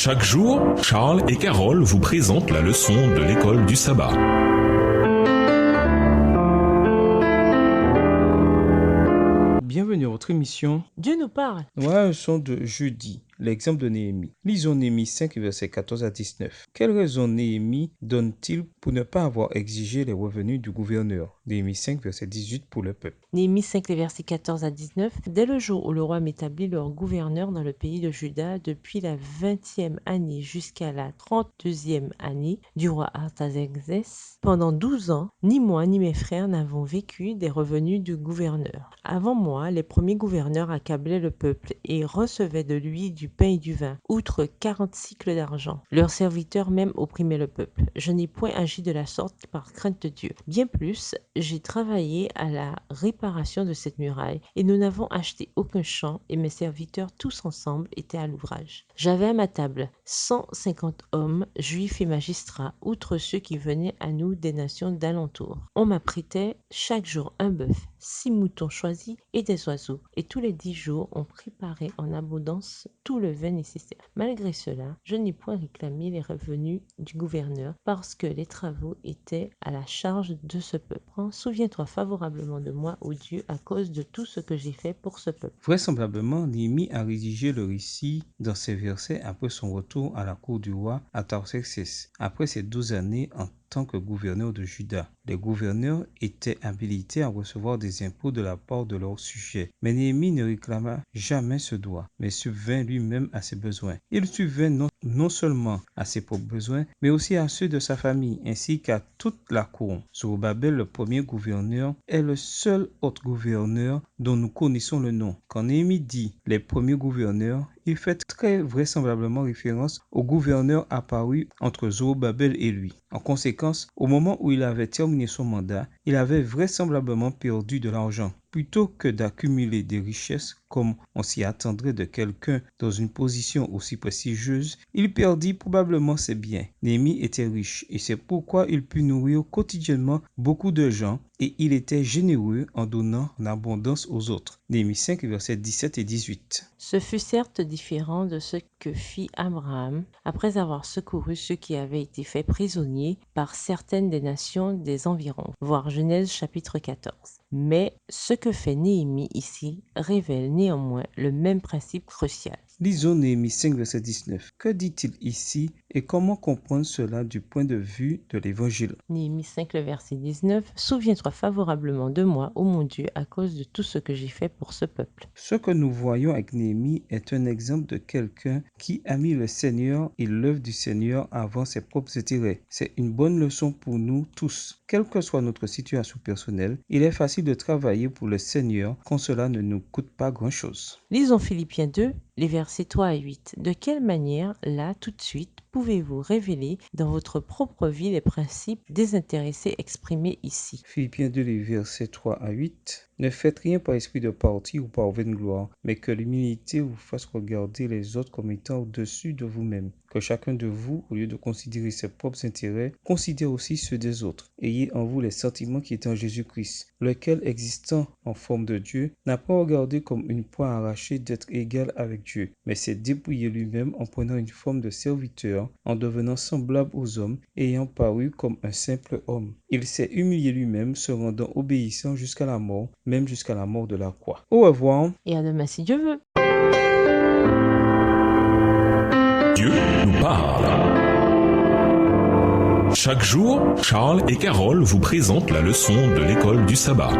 Chaque jour, Charles et Carole vous présentent la leçon de l'école du sabbat. Bienvenue à votre émission. Dieu nous parle. Voilà un son de jeudi, l'exemple de Néhémie. Lisons Néhémie 5, versets 14 à 19. Quelle raison Néhémie donne-t-il pour ne pas avoir exigé les revenus du gouverneur? Néhémie 5, verset 18 pour le peuple. Néhémie 5, les versets 14 à 19. Dès le jour où le roi m'établit leur gouverneur dans le pays de Juda, depuis la 20e année jusqu'à la 32e année du roi Artaxerxès, pendant 12 ans, ni moi ni mes frères n'avons vécu des revenus du gouverneur. Avant moi, les premiers gouverneurs accablaient le peuple et recevaient de lui du pain et du vin, outre 40 cycles d'argent. Leurs serviteurs même opprimaient le peuple. Je n'ai point agi de la sorte par crainte de Dieu. Bien plus, j'ai travaillé à la réparation de cette muraille et nous n'avons acheté aucun champ et mes serviteurs tous ensemble étaient à l'ouvrage. J'avais à ma table 150 hommes, juifs et magistrats, outre ceux qui venaient à nous des nations d'alentour. On m'apprêtait chaque jour un bœuf, 6 moutons choisis et des oiseaux, et tous les 10 jours on préparait en abondance tout le vin nécessaire. Malgré cela, je n'ai point réclamé les revenus du gouverneur parce que les travaux étaient à la charge de ce peuple. Souviens-toi favorablement de moi, ô Dieu, à cause de tout ce que j'ai fait pour ce peuple. Vraisemblablement, Néhémie a rédigé le récit dans ces versets après son retour à la cour du roi Artaxerxès, après ses 12 années en tant que gouverneur de Juda. Les gouverneurs étaient habilités à recevoir des impôts de la part de leurs sujets. Mais Néhémie ne réclama jamais ce droit, mais subvint lui-même à ses besoins. Il subvint non seulement à ses propres besoins, mais aussi à ceux de sa famille, ainsi qu'à toute la cour. Zorobabel, le premier gouverneur, est le seul autre gouverneur dont nous connaissons le nom. Quand Néhémie dit « les premiers gouverneurs », il fait très vraisemblablement référence au gouverneur apparu entre Zorobabel et lui. En conséquence, au moment où il avait terminé son mandat, il avait vraisemblablement perdu de l'argent. Plutôt que d'accumuler des richesses comme on s'y attendrait de quelqu'un dans une position aussi prestigieuse, il perdit probablement ses biens. Néhémie était riche et c'est pourquoi il put nourrir quotidiennement beaucoup de gens et il était généreux en donnant en abondance aux autres. Néhémie 5, versets 17 et 18. Ce fut certes différent de ce que fit Abraham après avoir secouru ceux qui avaient été faits prisonniers par certaines des nations des environs, voir Genèse chapitre 14. Mais ce que fait Néhémie ici révèle néanmoins le même principe crucial. Lisons Néhémie 5, verset 19. Que dit-il ici et comment comprendre cela du point de vue de l'Évangile? Néhémie 5, le verset 19. Souviens-toi favorablement de moi, ô mon Dieu, à cause de tout ce que j'ai fait pour ce peuple. Ce que nous voyons avec Néhémie est un exemple de quelqu'un qui a mis le Seigneur et l'œuvre du Seigneur avant ses propres intérêts. C'est une bonne leçon pour nous tous. Quelle que soit notre situation personnelle, il est facile de travailler pour le Seigneur quand cela ne nous coûte pas grand-chose. Lisons Philippiens 2, les versets 3 à 8. De quelle manière, là, tout de suite, pouvez-vous révéler dans votre propre vie les principes désintéressés exprimés ici? Philippiens 2, les versets 3 à 8. Ne faites rien par esprit de parti ou par vaine gloire, mais que l'humilité vous fasse regarder les autres comme étant au-dessus de vous-même. Que chacun de vous, au lieu de considérer ses propres intérêts, considère aussi ceux des autres. Ayez en vous les sentiments qui étaient en Jésus-Christ, lequel, existant en forme de Dieu, n'a pas regardé comme une proie arrachée d'être égal avec Dieu, mais s'est dépouillé lui-même en prenant une forme de serviteur, en devenant semblable aux hommes, et ayant paru comme un simple homme. Il s'est humilié lui-même, se rendant obéissant jusqu'à la mort, même jusqu'à la mort de la croix. Au revoir. Et à demain si Dieu veut. Dieu nous parle. Chaque jour, Charles et Carole vous présentent la leçon de l'école du sabbat.